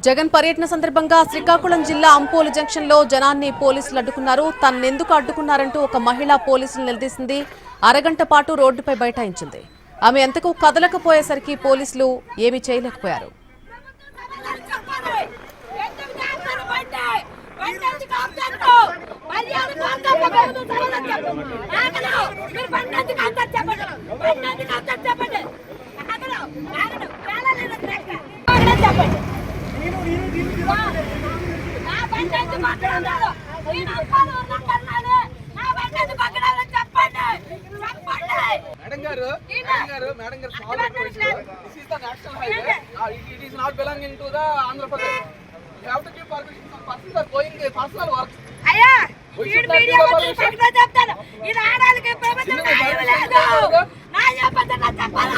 జగన్ పర్యటన సందర్భంగా శ్రీకాకుళం జిల్లా అంపోలు జంక్షన్ లో జనాన్ని పోలీసులు అడ్డుకున్నారు. తన్నెందుకు అడ్డుకున్నారంటూ ఒక మహిళ పోలీసులు నిలదీసింది. అరగంట పాటు రోడ్డుపై బైఠాయించింది. ఆమె ఎంతకు కదలకపోయేసరికి పోలీసులు ఏమీ చేయలేకపోయారు. Madam garu, this is the national highway. It is not belonging to the Andhra Pradesh. You have to give permission. Some persons are going personal work. Aya, feed media vadu sakta cheptanu. Idi aadaliki ప్రభుత్వం న్యాయం లేదు. న్యాయం పద్ధతిలో చెప్పాలి.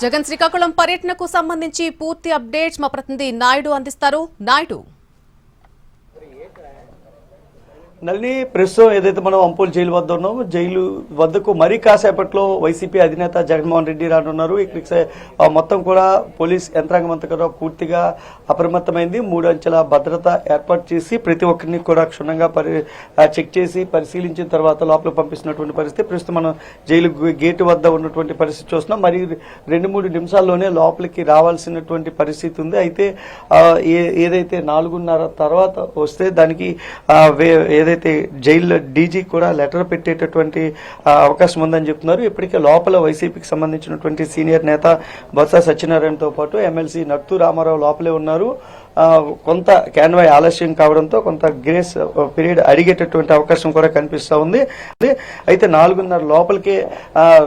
జగన్ శ్రీకాకుళం పర్యటనకు సంబంధించి పూర్తి updates మా ప్రతినిధి నాయుడు అందిస్తారు. నాయుడు, నల్ని ప్రస్తుతం ఏదైతే మనం అంపోల్ జైలు వద్ద ఉన్నామో జైలు వద్దకు మరీ కాసేపట్లో వైసీపీ అధినేత జగన్మోహన్ రెడ్డి రానున్నారు. ఇక్కడికి మొత్తం కూడా పోలీస్ యంత్రాంగం అంతా కూడా పూర్తిగా అప్రమత్తమైంది. 3 అంచెల భద్రత ఏర్పాటు చేసి ప్రతి ఒక్కరిని కూడా క్షుణ్ణంగా చెక్ చేసి పరిశీలించిన తర్వాత లోపలికి పంపిస్తున్నటువంటి పరిస్థితి. ప్రస్తుతం మనం జైలు గేటు వద్ద ఉన్నటువంటి పరిస్థితి చూస్తున్నాం. మరి 2-3 నిమిషాల్లోనే లోపలికి రావాల్సినటువంటి పరిస్థితి ఉంది. అయితే ఏదైతే 4:30 తర్వాత వస్తే దానికి ఏదైతే జైలు డీజీ కూడా లెటర్ పెట్టేటటువంటి అవకాశం ఉందని చెప్తున్నారు. ఇప్పటికే లోపల వైసీపీకి సంబంధించినటువంటి సీనియర్ నేత బొత్స సత్యనారాయణతో పాటు ఎమ్మెల్సీ నత్తు రామారావు లోపలే ఉన్నారు. కొంత క్యాన్వాయ్ ఆలస్యం కావడంతో కొంత గ్రేస్ పీరియడ్ అడిగేటటువంటి అవకాశం కూడా కనిపిస్తూ ఉంది. అయితే 4:30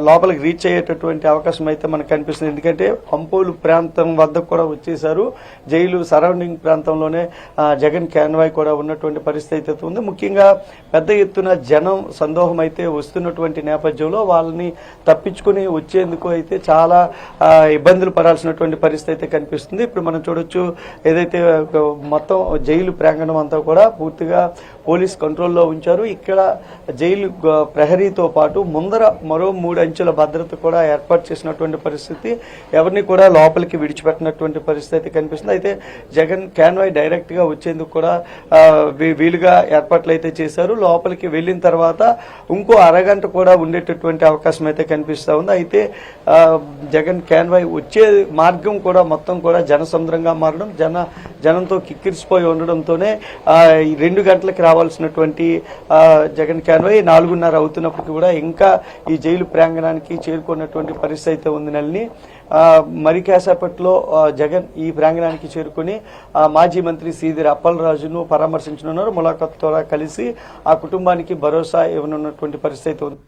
లోపలికి రీచ్ అయ్యేటటువంటి అవకాశం అయితే మనకు కనిపిస్తుంది. ఎందుకంటే అంపోలు ప్రాంతం వద్ద కూడా వచ్చేసారు. జైలు సరౌండింగ్ ప్రాంతంలోనే జగన్ క్యాన్వాయ్ కూడా ఉన్నటువంటి పరిస్థితి అయితే ఉంది. ముఖ్యంగా పెద్ద ఎత్తున జనం సందోహం అయితే వస్తున్నటువంటి నేపథ్యంలో వాళ్ళని తప్పించుకుని వచ్చేందుకు అయితే చాలా ఇబ్బందులు పడాల్సినటువంటి పరిస్థితి అయితే కనిపిస్తుంది. ఇప్పుడు మనం చూడొచ్చు, ఏదైతే మొత్తం జైలు ప్రాంగణం అంతా కూడా పూర్తిగా పోలీస్ కంట్రోల్లో ఉంచారు. ఇక్కడ జైలు ప్రహరీతో పాటు ముందర మరో 3 అంచెల భద్రత కూడా ఏర్పాటు చేసినటువంటి పరిస్థితి. ఎవరిని కూడా లోపలికి విడిచిపెట్టినటువంటి పరిస్థితి కనిపిస్తుంది. అయితే జగన్ క్యాన్వాయ్ డైరెక్ట్ గా వచ్చేందుకు కూడా వీలుగా ఏర్పాట్లు అయితే చేశారు. లోపలికి వెళ్లిన తర్వాత ఇంకో అరగంట కూడా ఉండేటటువంటి అవకాశం అయితే కనిపిస్తా ఉంది. అయితే జగన్ క్యాన్వాయ్ వచ్చే మార్గం కూడా మొత్తం కూడా జనసంద్రంగా మారడం, జనంతో కిక్కిరిసిపోయి ఉండడంతోనే 2 గంటలకి రావాల్సినటువంటి జగన్ క్యాన్వాయ్ 4:30 అవుతున్నప్పటికీ కూడా ఇంకా ఈ జైలు ప్రాంగణానికి చేరుకున్నటువంటి పరిస్థితి అయితే ఉంది. నల్ని మరి కాసేపట్లో జగన్ ఈ ప్రాంగణానికి చేరుకుని మాజీ మంత్రి సీదిరి అప్పలరాజును పరామర్శించనున్నారు. ములాఖత్ ద్వారా కలిసి ఆ కుటుంబానికి భరోసా ఇవ్వనున్నటువంటి పరిస్థితి ఉంది.